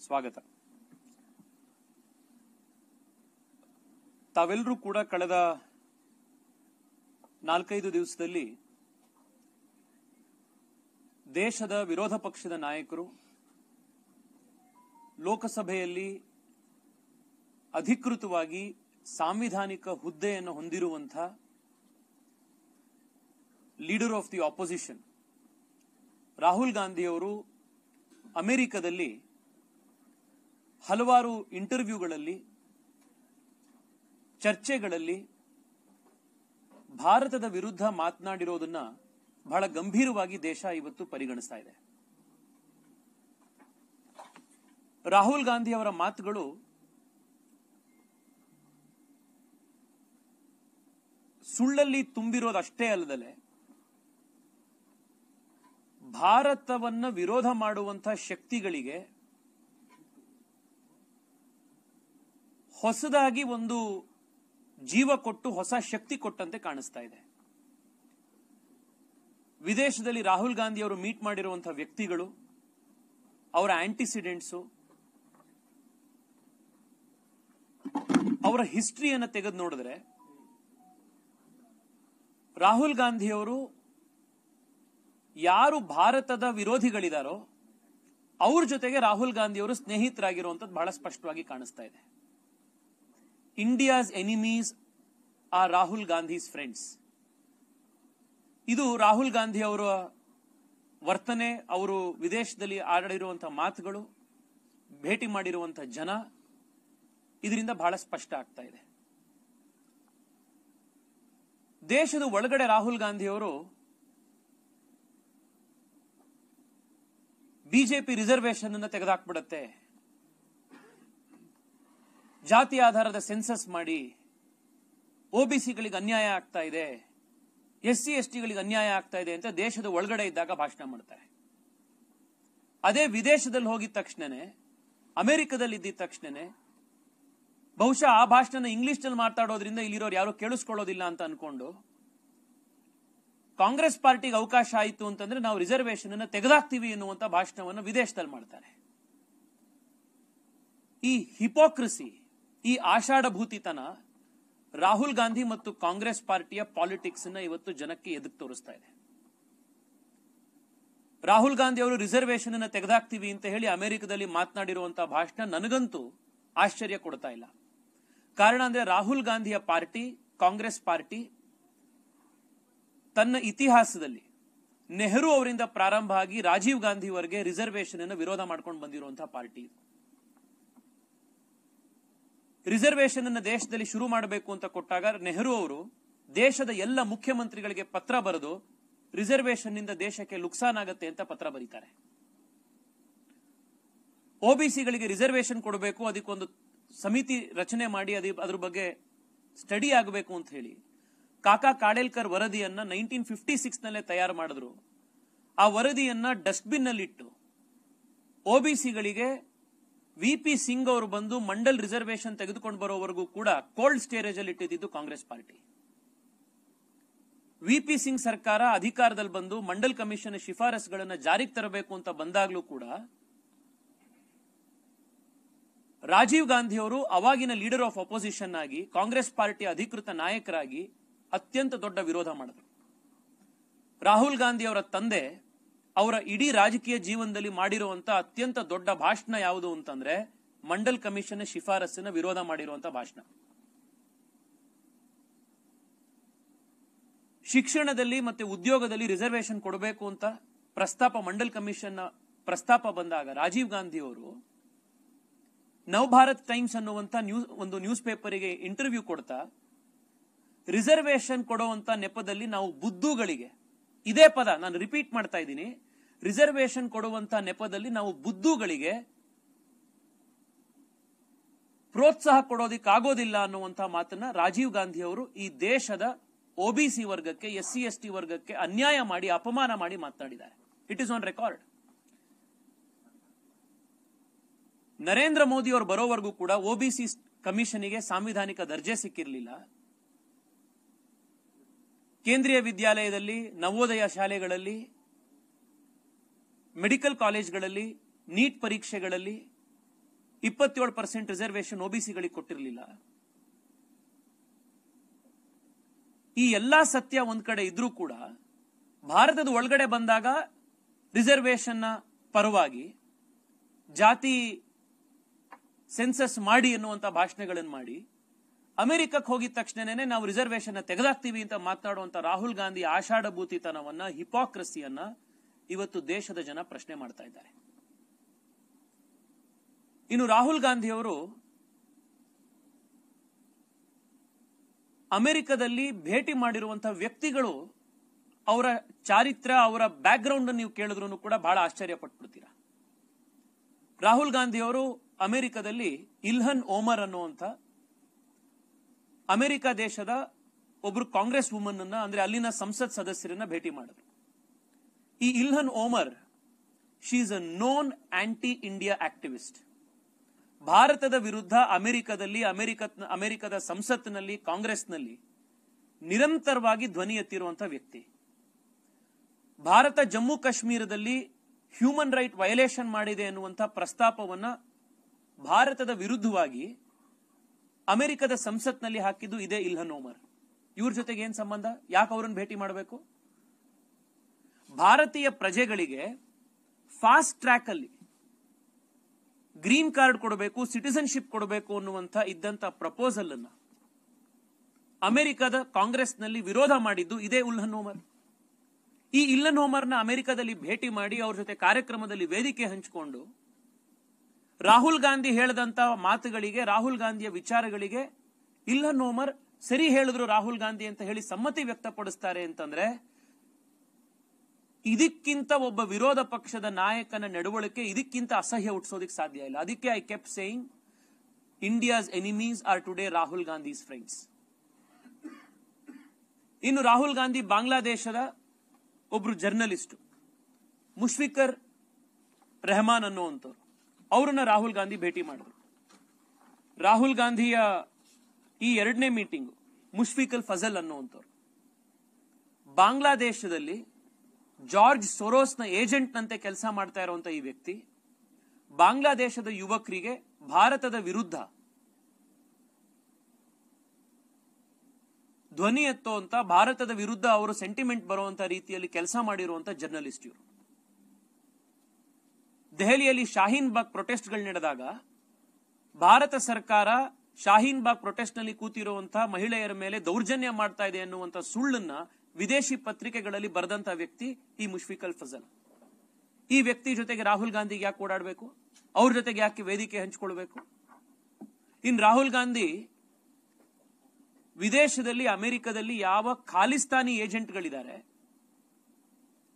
ಸ್ವಾಗತ. ತಾವೆಲ್ಲರೂ ಕೂಡ ಕಳೆದ 4-5 ದಿವಸದಲ್ಲಿ ದೇಶದ ವಿರೋಧ ಪಕ್ಷದ ನಾಯಕರು ಲೋಕಸಭೆಯಲ್ಲಿ ಅಧಿಕೃತವಾಗಿ ಸಾಂವಿಧಾನಿಕ ಹುದ್ದೆಯನ್ನು ಹೊಂದಿರುವಂತಹ leader of the opposition Rahul Gandhi ಅವರು ಅಮೆರಿಕದಲ್ಲಿ ಹಲವಾರು ಇಂಟರ್ವ್ಯೂಗಳಲ್ಲಿ ಚರ್ಚೆಗಳಲ್ಲಿ ಭಾರತದ ವಿರುದ್ಧ ಮಾತನಾಡಿರೋದನ್ನ ಬಹಳ ಗಂಭೀರವಾಗಿ ದೇಶ ಇವತ್ತು ಪರಿಗಣಿಸ್ತಾ ಇದೆ. ರಾಹುಲ್ ಗಾಂಧಿ ಅವರ ಮಾತುಗಳು ಸುಳ್ಳಲ್ಲಿ ತುಂಬಿರೋದಷ್ಟೇ ಅಲ್ಲದಲೆ ಭಾರತವನ್ನ ವಿರೋಧ ಮಾಡುವಂತಹ ಶಕ್ತಿಗಳಿಗೆ ಹೊಸದಾಗಿ ಒಂದು ಜೀವ ಕೊಟ್ಟು ಹೊಸ ಶಕ್ತಿ ಕೊಟ್ಟಂತೆ ಕಾಣಿಸ್ತಾ ಇದೆ. ವಿದೇಶದಲ್ಲಿ ರಾಹುಲ್ ಗಾಂಧಿ ಅವರು ಮೀಟ್ ಮಾಡಿರುವಂತಹ ವ್ಯಕ್ತಿಗಳು, ಅವರ ಆಂಟಿಸಿಡೆಂಟ್ಸು, ಅವರ ಹಿಸ್ಟ್ರಿಯನ್ನು ತೆಗೆದು ನೋಡಿದ್ರೆ ರಾಹುಲ್ ಗಾಂಧಿ ಅವರು ಯಾರು ಭಾರತದ ವಿರೋಧಿಗಳಿದಾರೋ ಅವ್ರ ಜೊತೆಗೆ ರಾಹುಲ್ ಗಾಂಧಿ ಅವರು ಸ್ನೇಹಿತರಾಗಿರುವಂತದ್ದು ಬಹಳ ಸ್ಪಷ್ಟವಾಗಿ ಕಾಣಿಸ್ತಾ ಇದೆ. India's enemies are Rahul Gandhi's friends. ಇದು ರಾಹುಲ್ ಗಾಂಧಿ ಅವರ ವರ್ತನೆ, ಅವರು ವಿದೇಶದಲ್ಲಿ ಆಡಿರುವಂತಹ ಮಾತುಗಳು, ಭೇಟಿ ಮಾಡಿರುವಂತಹ ಜನ, ಇದರಿಂದ ಬಹಳ ಸ್ಪಷ್ಟ ಆಗ್ತಾ ಇದೆ. ದೇಶದ ಒಳಗಡೆ ರಾಹುಲ್ ಗಾಂಧಿ ಅವರು ಬಿಜೆಪಿ ರಿಸರ್ವೇಶನ್ ಅನ್ನು ತೆಗೆದುಹಾಕ್ಬಿಡುತ್ತೆ, ಜಾತಿ ಆಧಾರದ ಸೆನ್ಸಸ್ ಮಾಡಿ ಒಬಿಸಿಗಳಿಗೆ ಅನ್ಯಾಯ ಆಗ್ತಾ ಇದೆ, SC STಗಳಿಗೆ ಅನ್ಯಾಯ ಆಗ್ತಾ ಇದೆ ಅಂತ ದೇಶದ ಒಳಗಡೆ ಇದ್ದಾಗ ಭಾಷಣ ಮಾಡ್ತಾರೆ. ಅದೇ ವಿದೇಶದಲ್ಲಿ ಹೋಗಿದ ತಕ್ಷಣನೇ, ಅಮೆರಿಕದಲ್ಲಿ ಇದ್ದಿದ ತಕ್ಷಣನೇ ಬಹುಶಃ ಆ ಭಾಷಣ ಇಂಗ್ಲಿಷ್ ನಲ್ಲಿ ಮಾತಾಡೋದ್ರಿಂದ ಇಲ್ಲಿರೋರು ಯಾರು ಕೇಳಿಸ್ಕೊಳ್ಳೋದಿಲ್ಲ ಅಂತ ಅನ್ಕೊಂಡು ಕಾಂಗ್ರೆಸ್ ಪಾರ್ಟಿಗೆ ಅವಕಾಶ ಆಯಿತು ಅಂತಂದ್ರೆ ನಾವು ರಿಸರ್ವೇಶನ್ ಅನ್ನು ತೆಗೆದಾಕ್ತೀವಿ ಎನ್ನುವಂತ ಭಾಷಣವನ್ನು ವಿದೇಶದಲ್ಲಿ ಮಾಡ್ತಾರೆ. ಈ ಹಿಪೋಕ್ರಸಿ, ಈ ಆಷಾಢಭೂತಿತನ ರಾಹುಲ್ ಗಾಂಧಿ ಮತ್ತು ಕಾಂಗ್ರೆಸ್ ಪಾರ್ಟಿಯ ಪಾಲಿಟಿಕ್ಸ್ ಅನ್ನ ಇವತ್ತು ಜನಕ್ಕೆ ಎದುರು ತೋರಿಸ್ತಾ ಇದೆ. ರಾಹುಲ್ ಗಾಂಧಿ ಅವರು ರಿಸರ್ವೇಶನ್ ಅನ್ನು ತೆಗೆದಾಕ್ತೀವಿ ಅಂತ ಹೇಳಿ ಅಮೆರಿಕದಲ್ಲಿ ಮಾತನಾಡಿರುವಂತಹ ಭಾಷಣ ನನಗಂತೂ ಆಶ್ಚರ್ಯ ಕೊಡ್ತಾ ಇಲ್ಲ. ಕಾರಣ ಅಂದ್ರೆ ರಾಹುಲ್ ಗಾಂಧಿಯ ಪಾರ್ಟಿ, ಕಾಂಗ್ರೆಸ್ ಪಾರ್ಟಿ, ತನ್ನ ಇತಿಹಾಸದಲ್ಲಿ ನೆಹರು ಅವರಿಂದ ಪ್ರಾರಂಭ ಆಗಿ ರಾಜೀವ್ ಗಾಂಧಿವರೆಗೆ ರಿಸರ್ವೇಶನ್ ಅನ್ನು ವಿರೋಧ ಮಾಡ್ಕೊಂಡು ಬಂದಿರುವಂತಹ ಪಾರ್ಟಿ. ರಿಸರ್ವೇಶನ್ ಅನ್ನು ದೇಶದಲ್ಲಿ ಶುರು ಮಾಡಬೇಕು ಅಂತ ಕೊಟ್ಟಾಗ ನೆಹರು ಅವರು ದೇಶದ ಎಲ್ಲ ಮುಖ್ಯಮಂತ್ರಿಗಳಿಗೆ ಪತ್ರ ಬರೆದು ರಿಸರ್ವೇಶನ್ ನಿಂದ ದೇಶಕ್ಕೆ ನುಕ್ಸಾನ್ ಆಗತ್ತೆ ಅಂತ ಪತ್ರ ಬರೀತಾರೆ. ಒಬಿಸಿಗಳಿಗೆ ರಿಸರ್ವೇಶನ್ ಕೊಡಬೇಕು, ಅದಕ್ಕೊಂದು ಸಮಿತಿ ರಚನೆ ಮಾಡಿ ಅದ್ರ ಬಗ್ಗೆ ಸ್ಟಡಿ ಆಗಬೇಕು ಅಂತ ಹೇಳಿ ಕಾಕಾ ಕಾಡೇಲ್ಕರ್ ವರದಿಯನ್ನ 1956 ನಲ್ಲೇ ತಯಾರು ಮಾಡಿದ್ರು. ಆ ವರದಿಯನ್ನ ಡಸ್ಟ್ಬಿನ್ ನಲ್ಲಿ ಇಟ್ಟು ಒಬಿಸಿಗಳಿಗೆ VP ಸಿಂಗ್ ಅವರು ಬಂದು ಮಂಡಲ್ ರಿಸರ್ವೇಶನ್ ತೆಗೆದುಕೊಂಡು ಬರೋವರೆಗೂ ಕೂಡ ಕೋಲ್ಡ್ ಸ್ಟೋರೇಜ್ ಅಲ್ಲಿ ಇಟ್ಟಿದ್ದು ಕಾಂಗ್ರೆಸ್ ಪಾರ್ಟಿ. VP ಸಿಂಗ್ ಸರ್ಕಾರ ಅಧಿಕಾರದಲ್ಲಿ ಬಂದು ಮಂಡಲ್ ಕಮಿಷನ್ ಶಿಫಾರಸುಗಳನ್ನು ಜಾರಿಗೆ ತರಬೇಕು ಅಂತ ಬಂದಾಗ್ಲೂ ಕೂಡ ರಾಜೀವ್ ಗಾಂಧಿ ಅವರು ಅವಾಗಿನ ಲೀಡರ್ ಆಫ್ ಅಪೋಸಿಷನ್ ಆಗಿ ಕಾಂಗ್ರೆಸ್ ಪಾರ್ಟಿಯ ಅಧಿಕೃತ ನಾಯಕರಾಗಿ ಅತ್ಯಂತ ದೊಡ್ಡ ವಿರೋಧ ಮಾಡಿದರು. ರಾಹುಲ್ ಗಾಂಧಿ ಅವರ ತಂದೆ ಅವರ ಇಡೀ ರಾಜಕೀಯ ಜೀವನದಲ್ಲಿ ಮಾಡಿರುವಂತಹ ಅತ್ಯಂತ ದೊಡ್ಡ ಭಾಷಣ ಯಾವುದು ಅಂತಂದ್ರೆ ಮಂಡಲ್ ಕಮಿಷನ್ ಶಿಫಾರಸ್ಸಿನ ವಿರೋಧ ಮಾಡಿರುವಂತಹ ಭಾಷಣ. ಶಿಕ್ಷಣದಲ್ಲಿ ಮತ್ತೆ ಉದ್ಯೋಗದಲ್ಲಿ ರಿಸರ್ವೇಶನ್ ಕೊಡಬೇಕು ಅಂತ ಪ್ರಸ್ತಾಪ, ಮಂಡಲ್ ಕಮಿಷನ್ ಪ್ರಸ್ತಾಪ ಬಂದಾಗ ರಾಜೀವ್ ಗಾಂಧಿ ಅವರು ನವಭಾರತ್ ಟೈಮ್ಸ್ ಅನ್ನುವಂತ ಒಂದು ನ್ಯೂಸ್ ಪೇಪರಿಗೆ ಇಂಟರ್ವ್ಯೂ ಕೊಡ್ತಾ ರಿಸರ್ವೇಶನ್ ಕೊಡುವಂತ ನೆಪದಲ್ಲಿ ನಾವು ಬುದ್ಧುಗಳಿಗೆ, ಇದೇ ಪದ ನಾನು ರಿಪೀಟ್ ಮಾಡ್ತಾ ಇದ್ದೀನಿ, ರಿಸರ್ವೇಶನ್ ಕೊಡುವಂತ ನೆಪದಲ್ಲಿ ನಾವು ಬುದ್ಧುಗಳಿಗೆ ಪ್ರೋತ್ಸಾಹ ಕೊಡೋದಿಕ್ಕಾಗೋದಿಲ್ಲ ಅನ್ನುವಂತಹ ಮಾತನ್ನ ರಾಜೀವ್ ಗಾಂಧಿ ಅವರು ಈ ದೇಶದ ಒಬಿಸಿ ವರ್ಗಕ್ಕೆ, SC ST ವರ್ಗಕ್ಕೆ ಅನ್ಯಾಯ ಮಾಡಿ, ಅಪಮಾನ ಮಾಡಿ ಮಾತನಾಡಿದ್ದಾರೆ. It is on record. Narendra Modi ಅವರು ಬರೋವರೆಗೂ ಕೂಡ ಒಬಿಸಿ ಕಮಿಷನ್ಗೆ ಸಾಂವಿಧಾನಿಕ ದರ್ಜೆ ಸಿಕ್ಕಿರಲಿಲ್ಲ. ಕೇಂದ್ರೀಯ ವಿದ್ಯಾಲಯದಲ್ಲಿ, ನವೋದಯ ಶಾಲೆಗಳಲ್ಲಿ, ಮೆಡಿಕಲ್ ಕಾಲೇಜ್ಗಳಲ್ಲಿ, ನೀಟ್ ಪರೀಕ್ಷೆಗಳಲ್ಲಿ 27% ರಿಸರ್ವೇಶನ್ ಒಬಿಸಿಗಳಿಗೆ ಕೊಟ್ಟಿರಲಿಲ್ಲ. ಈ ಎಲ್ಲಾ ಸತ್ಯ ಒಂದ್ ಕಡೆ ಇದ್ರೂ ಕೂಡ ಭಾರತದ ಒಳಗಡೆ ಬಂದಾಗ ರಿಸರ್ವೇಶನ್ ಪರವಾಗಿ ಜಾತಿ ಸೆನ್ಸಸ್ ಮಾಡಿ ಎನ್ನುವಂತ ಭಾಷಣಗಳನ್ನು ಮಾಡಿ ಅಮೆರಿಕಕ್ಕೆ ಹೋಗಿದ ತಕ್ಷಣನೇ ನಾವು ರಿಸರ್ವೇಶನ್ ತೆಗೆದಾಕ್ತೀವಿ ಅಂತ ಮಾತನಾಡುವಂತ ರಾಹುಲ್ ಗಾಂಧಿ ಆಷಾಢಭೂತಿತನವನ್ನ, ಹಿಪಾಕ್ರಸಿಯನ್ನ ಇವತ್ತು ದೇಶದ ಜನ ಪ್ರಶ್ನೆ ಮಾಡ್ತಾ ಇದ್ದಾರೆ. ಇನ್ನು ರಾಹುಲ್ ಗಾಂಧಿ ಅವರು ಅಮೆರಿಕದಲ್ಲಿ ಭೇಟಿ ಮಾಡಿರುವಂತಹ ವ್ಯಕ್ತಿಗಳು, ಅವರ ಚಾರಿತ್ರ್ಯ, ಅವರ ಬ್ಯಾಕ್ ಗ್ರೌಂಡ್ ನೀವು ಕೇಳಿದ್ರು ಕೂಡ ಬಹಳ ಆಶ್ಚರ್ಯ ಪಟ್ಬಿಡ್ತೀರಾ. ರಾಹುಲ್ ಗಾಂಧಿ ಅವರು ಅಮೆರಿಕದಲ್ಲಿ ಇಲ್ಹನ್ ಓಮರ್ ಅನ್ನುವಂಥ ಅಮೆರಿಕ ದೇಶದ ಒಬ್ರು ಕಾಂಗ್ರೆಸ್ ವುಮನ್ ಅನ್ನ, ಅಂದ್ರೆ ಅಲ್ಲಿನ ಸಂಸತ್ ಸದಸ್ಯರನ್ನ ಭೇಟಿ ಮಾಡಿದ್ರು. ಈ Ilhan Omar, she is a known anti India activist. ಭಾರತದ ವಿರುದ್ಧ ಅಮೆರಿಕದ ಸಂಸತ್ನಲ್ಲಿ, ಕಾಂಗ್ರೆಸ್ನಲ್ಲಿ ನಿರಂತರವಾಗಿ ಧ್ವನಿ ಎತ್ತಿರುವಂತಹ ವ್ಯಕ್ತಿ. ಭಾರತ ಜಮ್ಮು ಕಾಶ್ಮೀರದಲ್ಲಿ ಹ್ಯೂಮನ್ ರೈಟ್ ವಯಲೇಷನ್ ಮಾಡಿದೆ ಎನ್ನುವಂತಹ ಪ್ರಸ್ತಾಪವನ್ನ ಭಾರತದ ವಿರುದ್ಧವಾಗಿ ಅಮೆರಿಕದ ಸಂಸತ್ನಲ್ಲಿ ಹಾಕಿದ್ದು ಇದೇ ಇಲ್ಹನ್ ಓಮರ್. ಇವ್ರ ಜೊತೆಗೆ ಏನ್ ಸಂಬಂಧ? ಯಾಕೆ ಅವ್ರನ್ನ ಭೇಟಿ ಮಾಡಬೇಕು? ಭಾರತೀಯ ಪ್ರಜೆಗಳಿಗೆ ಫಾಸ್ಟ್ ಟ್ರ್ಯಾಕ್ ಅಲ್ಲಿ ಗ್ರೀನ್ ಕಾರ್ಡ್ ಕೊಡಬೇಕು, ಸಿಟಿಸನ್ಶಿಪ್ ಕೊಡಬೇಕು ಅನ್ನುವಂತ ಇದ್ದಂತ ಪ್ರಪೋಸಲ್ ಅನ್ನ ಅಮೆರಿಕದ ಕಾಂಗ್ರೆಸ್ನಲ್ಲಿ ವಿರೋಧ ಮಾಡಿದ್ದು ಇದೇ ಇಲ್ಹನ್ ಓಮರ್. ಈ ಇಲ್ಹನ್ ಓಮರ್ನ ಅಮೆರಿಕದಲ್ಲಿ ಭೇಟಿ ಮಾಡಿ ಅವ್ರ ಜೊತೆ ಕಾರ್ಯಕ್ರಮದಲ್ಲಿ ವೇದಿಕೆ ಹಂಚಿಕೊಂಡು ರಾಹುಲ್ ಗಾಂಧಿ ಹೇಳದಂತ ಮಾತುಗಳಿಗೆ, ರಾಹುಲ್ ಗಾಂಧಿಯ ವಿಚಾರಗಳಿಗೆ ಇಲ್ಹನ್ ಓಮರ್ ಸರಿ ಹೇಳಿದ್ರು ರಾಹುಲ್ ಗಾಂಧಿ ಅಂತ ಹೇಳಿ ಸಮ್ಮತಿ ವ್ಯಕ್ತಪಡಿಸ್ತಾರೆ ಅಂತಂದ್ರೆ ಇದಕ್ಕಿಂತ ಒಬ್ಬ ವಿರೋಧ ಪಕ್ಷದ ನಾಯಕನ ನಡವಳಿಕೆ ಇದಕ್ಕಿಂತ ಅಸಹ್ಯ ಹುಟ್ಟಿಸೋದಕ್ಕೆ ಸಾಧ್ಯ ಇಲ್ಲ. ಅದಕ್ಕೆ I kept saying India's enemies are today Rahul Gandhi's friends. ಇನ್ನು ರಾಹುಲ್ ಗಾಂಧಿ ಬಾಂಗ್ಲಾದೇಶದ ಒಬ್ರು ಜರ್ನಲಿಸ್ಟ್ ಮುಷ್ಫಿಕರ್ ರೆಹಮಾನ್ ಅನ್ನುವಂಥವ್ರು, ಅವರನ್ನ ರಾಹುಲ್ ಗಾಂಧಿ ಭೇಟಿ ಮಾಡಿದ್ರು. ರಾಹುಲ್ ಗಾಂಧಿಯ ಈ ಎರಡನೇ ಮೀಟಿಂಗ್ ಮುಷ್ಫಿಕ್ ಅಲ್ ಫಜಲ್ ಅನ್ನುವಂಥವ್ರು ಬಾಂಗ್ಲಾದೇಶದಲ್ಲಿ ಜಾರ್ಜ್ ಸೊರೋಸ್ನ ಏಜೆಂಟ್ ನಂತೆ ಕೆಲಸ ಮಾಡ್ತಾ ಇರುವಂತಹ ಈ ವ್ಯಕ್ತಿ ಬಾಂಗ್ಲಾದೇಶದ ಯುವಕರಿಗೆ ಭಾರತದ ವಿರುದ್ಧ ಧ್ವನಿ ಎತ್ತುವಂತ, ಭಾರತದ ವಿರುದ್ಧ ಅವರು ಸೆಂಟಿಮೆಂಟ್ ಬರುವಂತ ರೀತಿಯಲ್ಲಿ ಕೆಲಸ ಮಾಡಿರುವಂತ ಜರ್ನಲಿಸ್ಟ್ ಇವರು. ದೆಹಲಿಯಲ್ಲಿ ಶಾಹೀನ್ ಬಾಗ್ ಪ್ರೊಟೆಸ್ಟ್ಗಳು ನಡೆದಾಗ ಭಾರತ ಸರ್ಕಾರ ಶಾಹೀನ್ ಬಾಗ್ ಪ್ರೊಟೆಸ್ಟ್ ನಲ್ಲಿ ಕೂತಿರುವಂತಹ ಮಹಿಳೆಯರ ಮೇಲೆ ದೌರ್ಜನ್ಯ ಮಾಡ್ತಾ ಇದೆ ಅನ್ನುವಂತ ಸುಳ್ಳನ್ನ ವಿದೇಶಿ ಪತ್ರಿಕೆಗಳಲ್ಲಿ ಬರೆದಂತಹ ವ್ಯಕ್ತಿ ಈ ಮುಷ್ಫಿಕ್ ಅಲ್ ಫಜಲ್. ಈ ವ್ಯಕ್ತಿ ಜೊತೆಗೆ ರಾಹುಲ್ ಗಾಂಧಿಗೆ ಯಾಕೆ ಓಡಾಡಬೇಕು? ಅವ್ರ ಜೊತೆಗೆ ಯಾಕೆ ವೇದಿಕೆ ಹಂಚಿಕೊಳ್ಬೇಕು? ಇನ್ ರಾಹುಲ್ ಗಾಂಧಿ ವಿದೇಶದಲ್ಲಿ, ಅಮೆರಿಕದಲ್ಲಿ ಯಾವ ಖಾಲಿಸ್ತಾನಿ ಏಜೆಂಟ್ಗಳಿದ್ದಾರೆ,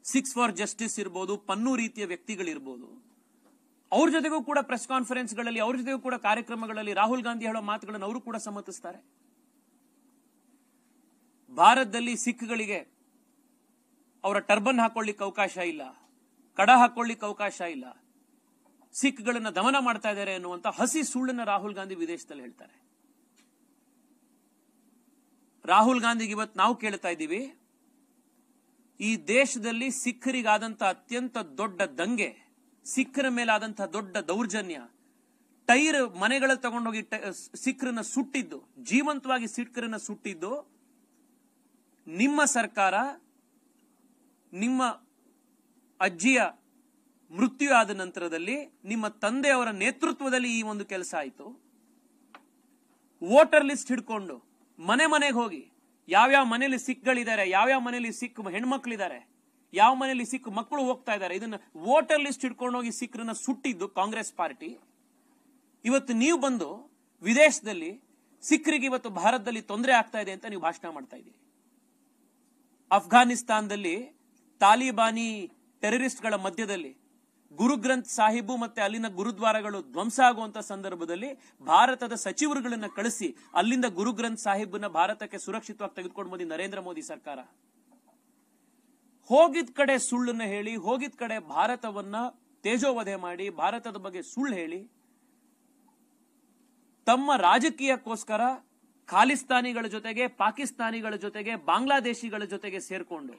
6 ಫಾರ್ ಜಸ್ಟಿಸ್ ಇರ್ಬೋದು, ಪನ್ನು ರೀತಿಯ ವ್ಯಕ್ತಿಗಳಿರ್ಬೋದು, ಅವ್ರ ಜೊತೆಗೂ ಕೂಡ ಪ್ರೆಸ್ ಕಾನ್ಫರೆನ್ಸ್ಗಳಲ್ಲಿ, ಅವ್ರ ಜೊತೆಗೂ ಕೂಡ ಕಾರ್ಯಕ್ರಮಗಳಲ್ಲಿ ರಾಹುಲ್ ಗಾಂಧಿ ಹೇಳೋ ಮಾತುಗಳನ್ನು ಅವರು ಕೂಡ ಸಮ್ಮತಿಸ್ತಾರೆ. ಭಾರತದಲ್ಲಿ ಸಿಖ್ಗಳಿಗೆ ಅವರ ಟರ್ಬನ್ ಹಾಕೊಳ್ಳಿಕ್ಕೆ ಅವಕಾಶ ಇಲ್ಲ, ಕಡ ಹಾಕೊಳ್ಳಿಕ್ಕೆ ಅವಕಾಶ ಇಲ್ಲ, ಸಿಖ್ಗಳನ್ನ ದಮನ ಮಾಡ್ತಾ ಇದ್ದಾರೆ ಅನ್ನುವಂತ ಹಸಿ ಸುಳ್ಳನ್ನ ರಾಹುಲ್ ಗಾಂಧಿ ವಿದೇಶದಲ್ಲಿ ಹೇಳ್ತಾರೆ. ರಾಹುಲ್ ಗಾಂಧಿಗೆ ಇವತ್ತು ನಾವು ಕೇಳ್ತಾ ಇದ್ದೀವಿ, ಈ ದೇಶದಲ್ಲಿ ಸಿಖ್ಖರಿಗಾದಂತಹ ಅತ್ಯಂತ ದೊಡ್ಡ ದಂಗೆ, ಸಿಖ್ಖರ ಮೇಲಾದಂತಹ ದೊಡ್ಡ ದೌರ್ಜನ್ಯ, ಟೈರ್ ಮನೆಗಳಲ್ಲಿ ತಗೊಂಡೋಗಿ ಸಿಖ್ಖರನ್ನ ಸುಟ್ಟಿದ್ದು, ಜೀವಂತವಾಗಿ ಸಿಖ್ಖರನ್ನ ಸುಟ್ಟಿದ್ದು ನಿಮ್ಮ ಸರ್ಕಾರ, ನಿಮ್ಮ ಅಜ್ಜಿಯ ಮೃತ್ಯು ಆದ ನಂತರದಲ್ಲಿ ನಿಮ್ಮ ತಂದೆಯವರ ನೇತೃತ್ವದಲ್ಲಿ ಈ ಒಂದು ಕೆಲಸ ಆಯಿತು. ವೋಟರ್ ಲಿಸ್ಟ್ ಹಿಡ್ಕೊಂಡು ಮನೆ ಮನೆಗೆ ಹೋಗಿ ಯಾವ್ಯಾವ ಮನೆಯಲ್ಲಿ ಸಿಖ್ಗಳಿದ್ದಾರೆ, ಯಾವ್ಯಾವ ಮನೆಯಲ್ಲಿ ಸಿಖ್ ಹೆಣ್ಮಕ್ಳಿದ್ದಾರೆ, ಯಾವ ಮನೆಯಲ್ಲಿ ಸಿಖ್ ಮಕ್ಕಳು ಹೋಗ್ತಾ ಇದ್ದಾರೆ, ಇದನ್ನ ವೋಟರ್ ಲಿಸ್ಟ್ ಹಿಡ್ಕೊಂಡು ಹೋಗಿ ಸಿಖ್ರನ್ನ ಸುಟ್ಟಿದ್ದು ಕಾಂಗ್ರೆಸ್ ಪಾರ್ಟಿ. ಇವತ್ತು ನೀವು ಬಂದು ವಿದೇಶದಲ್ಲಿ ಸಿಖ್ರಿಗೆ ಇವತ್ತು ಭಾರತದಲ್ಲಿ ತೊಂದರೆ ಆಗ್ತಾ ಇದೆ ಅಂತ ನೀವು ಭಾಷಣ ಮಾಡ್ತಾ ಇದ್ದೀರಿ. ಅಫ್ಘಾನಿಸ್ತಾನದಲ್ಲಿ ತಾಲಿಬಾನಿ ಟೆರರಿಸ್ಟ್ಗಳ ಮಧ್ಯದಲ್ಲಿ ಗುರು ಗ್ರಂಥ್ ಸಾಹಿಬು ಮತ್ತೆ ಅಲ್ಲಿನ ಗುರುದ್ವಾರಗಳು ಧ್ವಂಸ ಆಗುವಂತ ಸಂದರ್ಭದಲ್ಲಿ ಭಾರತದ ಸಚಿವರುಗಳನ್ನ ಕಳಿಸಿ ಅಲ್ಲಿಂದ ಗುರು ಗ್ರಂಥ್ ಸಾಹಿಬ್ನ ಭಾರತಕ್ಕೆ ಸುರಕ್ಷಿತವಾಗಿ ತೆಗೆದುಕೊಂಡು ಬಂದಿ ನರೇಂದ್ರ ಮೋದಿ ಸರ್ಕಾರ. ಹೋಗಿದ್ ಕಡೆ ಸುಳ್ಳನ್ನ ಹೇಳಿ, ಹೋಗಿದ್ ಕಡೆ ಭಾರತವನ್ನ ತೇಜೋವಧೆ ಮಾಡಿ, ಭಾರತದ ಬಗ್ಗೆ ಸುಳ್ಳು ಹೇಳಿ, ತಮ್ಮ ರಾಜಕೀಯಕ್ಕೋಸ್ಕರ ಖಾಲಿಸ್ತಾನಿಗಳ ಜೊತೆಗೆ, ಪಾಕಿಸ್ತಾನಿಗಳ ಜೊತೆಗೆ, ಬಾಂಗ್ಲಾದೇಶಿಗಳ ಜೊತೆಗೆ ಸೇರ್ಕೊಂಡು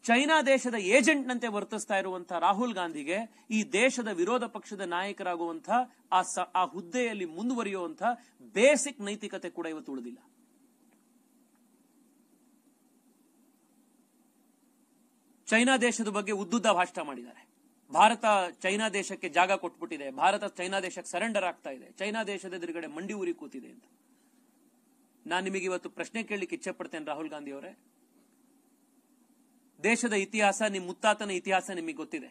ಚೈನಾ ದೇಶದ ಏಜೆಂಟ್ನಂತೆ ವರ್ತಿಸ್ತಾ ಇರುವಂತಹ ರಾಹುಲ್ ಗಾಂಧಿಗೆ ಈ ದೇಶದ ವಿರೋಧ ಪಕ್ಷದ ನಾಯಕರಾಗುವಂತಹ ಆ ಹುದ್ದೆಯಲ್ಲಿ ಮುಂದುವರಿಯುವಂತಹ ಬೇಸಿಕ್ ನೈತಿಕತೆ ಕೂಡ ಇವತ್ತು ಉಳಿದಿಲ್ಲ. ಚೈನಾ ದೇಶದ ಬಗ್ಗೆ ಉದ್ದುದ್ದ ಭಾಷಣ ಮಾಡಿದ್ದಾರೆ. ಭಾರತ ಚೈನಾ ದೇಶಕ್ಕೆ ಜಾಗ ಕೊಟ್ಬಿಟ್ಟಿದೆ, ಭಾರತ ಚೈನಾ ದೇಶಕ್ಕೆ ಸರೆಂಡರ್ ಆಗ್ತಾ ಇದೆ, ಚೈನಾ ದೇಶದ ಎದುರುಗಡೆ ಮಂಡಿ ಊರಿ ಕೂತಿದೆ ಅಂತ. ನಾನು ನಿಮಗೆ ಇವತ್ತು ಪ್ರಶ್ನೆ ಕೇಳಲಿಕ್ಕೆ ಇಚ್ಛೆ ಪಡ್ತೇನೆ ರಾಹುಲ್ ಗಾಂಧಿ ಅವರೇ. ದೇಶದ ಇತಿಹಾಸ, ನಿಮ್ಮ ಮುತ್ತಾತನ ಇತಿಹಾಸ ನಿಮಗೆ ಗೊತ್ತಿದೆ.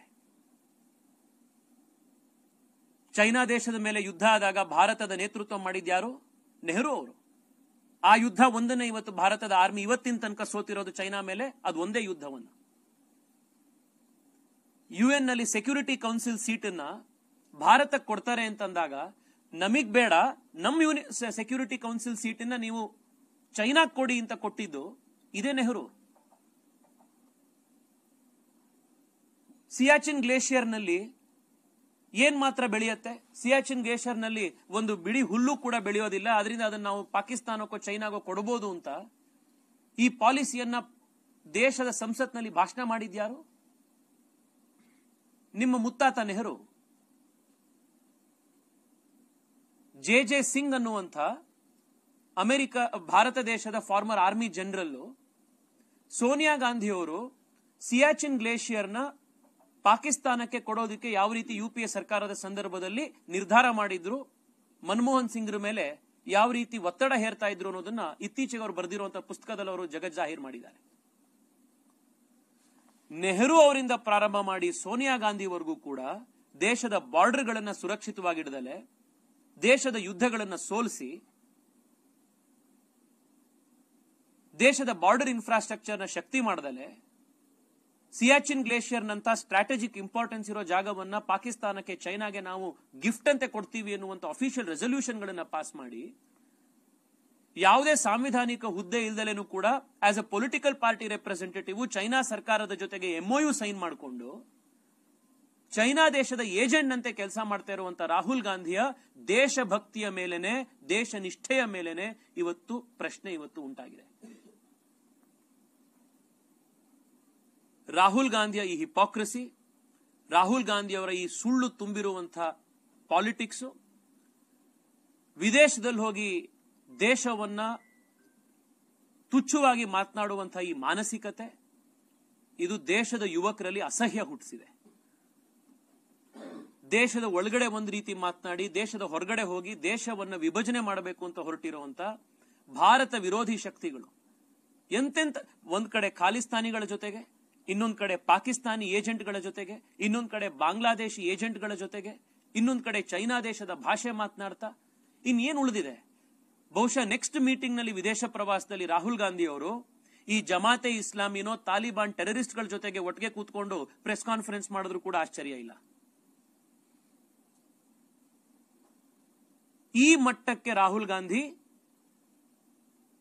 ಚೈನಾ ದೇಶದ ಮೇಲೆ ಯುದ್ಧ ಆದಾಗ ಭಾರತದ ನೇತೃತ್ವ ಮಾಡಿದ್ಯಾರು? ನೆಹರು ಅವರು. ಆ ಯುದ್ಧ ಒಂದನ್ನೇ ಇವತ್ತು ಭಾರತದ ಆರ್ಮಿ ಇವತ್ತಿನ ತನಕ ಸೋತಿರೋದು ಚೈನಾ ಮೇಲೆ, ಅದು ಒಂದೇ ಯುದ್ಧವನ್ನು. UN ನಲ್ಲಿ ಸೆಕ್ಯೂರಿಟಿ ಕೌನ್ಸಿಲ್ ಸೀಟನ್ನ ಭಾರತಕ್ಕೆ ಕೊಡ್ತಾರೆ ಅಂತಂದಾಗ ನಮಗ್ ಬೇಡ, ನಮ್ಮ ಸೆಕ್ಯೂರಿಟಿ ಕೌನ್ಸಿಲ್ ಸೀಟನ್ನ ನೀವು ಚೈನಾಕ್ ಕೊಡಿ ಅಂತ ಕೊಟ್ಟಿದ್ದು ಇದೇ ನೆಹರು. ಸಿಯಾಚಿನ್ ಗ್ಲೇಷಿಯರ್ ನಲ್ಲಿ ಏನ್ ಮಾತ್ರ ಬೆಳೆಯುತ್ತೆ? ಸಿಯಾಚಿನ್ ಗ್ಲೇಷಿಯರ್ ನಲ್ಲಿ ಒಂದು ಬಿಡಿ ಹುಲ್ಲು ಕೂಡ ಬೆಳೆಯೋದಿಲ್ಲ. ಅದರಿಂದ ಅದನ್ನ ನಾವು ಪಾಕಿಸ್ತಾನಕ್ಕೋ ಚೈನಾಗೋ ಕೊಡಬಹುದು ಅಂತ ಈ ಪಾಲಿಸಿಯನ್ನ ದೇಶದ ಸಂಸತ್ನಲ್ಲಿ ಭಾಷಣ ಮಾಡಿದ್ಯಾರು? ನಿಮ್ಮ ಮುತ್ತಾತ ನೆಹರು. ಜೆ ಸಿಂಗ್ ಅನ್ನುವಂಥ ಭಾರತ ದೇಶದ farmer army general Sonia Gandhi ಅವರು ಸಿಯಾಚಿನ್ ಗ್ಲೇಷಿಯರ್ನ ಪಾಕಿಸ್ತಾನಕ್ಕೆ ಕೊಡೋದಕ್ಕೆ ಯಾವ ರೀತಿ UPA ಸರ್ಕಾರದ ಸಂದರ್ಭದಲ್ಲಿ ನಿರ್ಧಾರ ಮಾಡಿದ್ರು, ಮನಮೋಹನ್ ಸಿಂಗ್ರ ಮೇಲೆ ಯಾವ ರೀತಿ ಒತ್ತಡ ಹೇರ್ತಾ ಇದ್ರು ಅನ್ನೋದನ್ನ ಇತ್ತೀಚೆಗೆ ಅವರು ಬರೆದಿರುವಂತಹ ಪುಸ್ತಕದಲ್ಲಿ ಅವರು ಜಗಜ್ಜಾಹೀರ್ ಮಾಡಿದ್ದಾರೆ. ನೆಹರು ಅವರಿಂದ ಪ್ರಾರಂಭ ಮಾಡಿ ಸೋನಿಯಾ ಗಾಂಧಿವರೆಗೂ ಕೂಡ ದೇಶದ ಬಾರ್ಡರ್ಗಳನ್ನ ಸುರಕ್ಷಿತವಾಗಿಡದಲೆ, ದೇಶದ ಯುದ್ಧಗಳನ್ನ ಸೋಲಿಸಿ, ದೇಶದ ಬಾರ್ಡರ್ ಇನ್ಫ್ರಾಸ್ಟ್ರಕ್ಚರ್ನ ಶಕ್ತಿ ಮಾಡದಲೆ, ಸಿಯಾಚಿನ್ ಗ್ಲೇಷಿಯರ್ ನಂತ ಸ್ಟ್ರಾಟಜಿಕ್ ಇಂಪಾರ್ಟೆನ್ಸ್ ಇರೋ ಜಾಗವನ್ನ ಪಾಕಿಸ್ತಾನಕ್ಕೆ, ಚೈನಾಗೆ ನಾವು ಗಿಫ್ಟ್ ಅಂತೆ ಕೊಡ್ತೀವಿ ಎನ್ನುವಂತ ಅಫಿಷಿಯಲ್ ರೆಸಲ್ಯೂಷನ್ ಗಳನ್ನ ಪಾಸ್ ಮಾಡಿ, ಯಾವುದೇ ಸಾಂವಿಧಾನಿಕ ಹುದ್ದೆ ಇಲ್ದಲೇನು ಕೂಡ as a political party representative China ಸರ್ಕಾರದ ಜೊತೆಗೆ MOU ಸೈನ್ ಮಾಡಿಕೊಂಡು ಚೈನಾ ದೇಶದ ಏಜೆಂಟ್ ನಂತೆ ಕೆಲಸ ಮಾಡ್ತಾ ಇರುವಂತ ರಾಹುಲ್ ಗಾಂಧಿಯ ದೇಶಭಕ್ತಿಯ ಮೇಲೆನೆ, ದೇಶ ನಿಷ್ಠೆಯ ಮೇಲೆನೆ ಇವತ್ತು ಪ್ರಶ್ನೆ ಉಂಟಾಗಿದೆ. ರಾಹುಲ್ ಗಾಂಧಿಯ ಈ ಹಿಪಾಕ್ರಸಿ, ರಾಹುಲ್ ಗಾಂಧಿಯವರ ಈ ಸುಳ್ಳು ತುಂಬಿರುವಂತಹ ಪಾಲಿಟಿಕ್ಸ್, ವಿದೇಶದಲ್ಲಿ ಹೋಗಿ ದೇಶವನ್ನ ತುಚ್ಛವಾಗಿ ಮಾತನಾಡುವಂತಹ ಈ ಮಾನಸಿಕತೆ, ಇದು ದೇಶದ ಯುವಕರಲ್ಲಿ ಅಸಹ್ಯ ಹುಟ್ಟಿಸಿದೆ. ದೇಶದ ಒಳಗಡೆ ಒಂದು ರೀತಿ ಮಾತನಾಡಿ ದೇಶದ ಹೊರಗಡೆ ಹೋಗಿ ದೇಶವನ್ನ ವಿಭಜನೆ ಮಾಡಬೇಕು ಅಂತ ಹೊರಟಿರುವಂತ ಭಾರತ ವಿರೋಧಿ ಶಕ್ತಿಗಳು ಎಂತೆಂತ, ಒಂದ್ ಕಡೆ ಖಾಲಿಸ್ತಾನಿಗಳ ಜೊತೆಗೆ, ಇನ್ನೊಂದ್ ಕಡೆ ಪಾಕಿಸ್ತಾನಿ ಏಜೆಂಟ್ಗಳ ಜೊತೆಗೆ, ಇನ್ನೊಂದ್ ಕಡೆ ಬಾಂಗ್ಲಾದೇಶಿ ಏಜೆಂಟ್ಗಳ ಜೊತೆಗೆ, ಇನ್ನೊಂದ್ ಕಡೆ ಚೈನಾ ದೇಶದ ಭಾಷೆ ಮಾತನಾಡ್ತಾ ಇನ್ನೇನು ಉಳಿದಿದೆ? ಬಹುಶಃ ನೆಕ್ಸ್ಟ್ ಮೀಟಿಂಗ್ ನಲ್ಲಿ ವಿದೇಶ ಪ್ರವಾಸದಲ್ಲಿ ರಾಹುಲ್ ಗಾಂಧಿ ಅವರು ಈ ಜಮಾತೆ ಇಸ್ಲಾಮಿನೋ ತಾಲಿಬಾನ್ ಟೆರರಿಸ್ಟ್ ಗಳ ಜೊತೆಗೆ ಒಟ್ಟಿಗೆ ಕೂತ್ಕೊಂಡು ಪ್ರೆಸ್ ಕಾನ್ಫರೆನ್ಸ್ ಮಾಡಿದ್ರು ಕೂಡ ಆಶ್ಚರ್ಯ ಇಲ್ಲ. ಈ ಮಟ್ಟಕ್ಕೆ ರಾಹುಲ್ ಗಾಂಧಿ